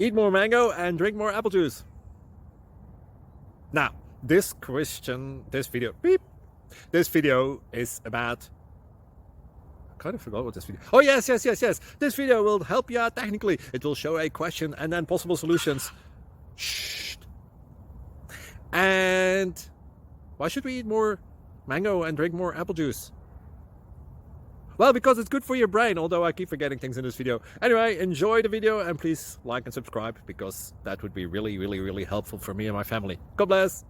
Eat more mango and drink more apple juice. Now, this video is about, I kind of forgot what this video. Oh, yes. This video will help you out technically. It will show a question and then possible solutions. Shh. And why should we eat more mango and drink more apple juice? Well, because it's good for your brain, although I keep forgetting things in this video. Anyway, enjoy the video and please like and subscribe, because that would be really helpful for me and my family. God bless.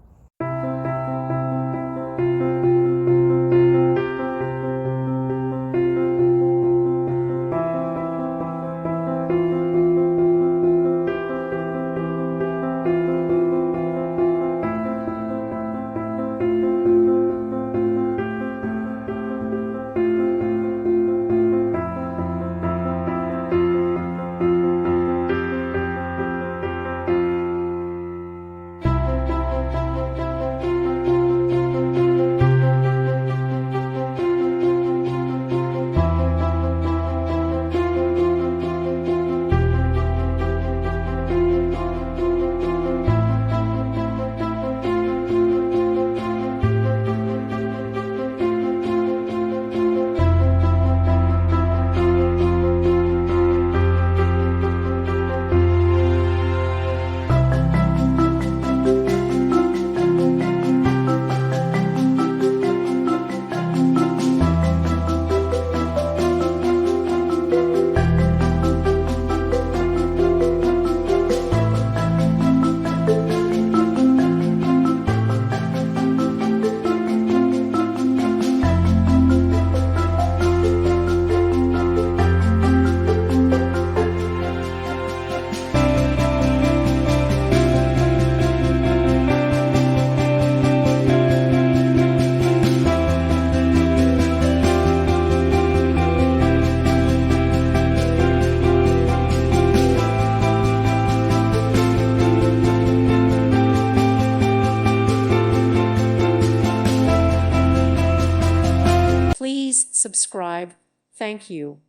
Please subscribe. Thank you.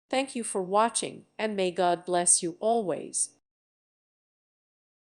Thank you for watching, and may God bless you always.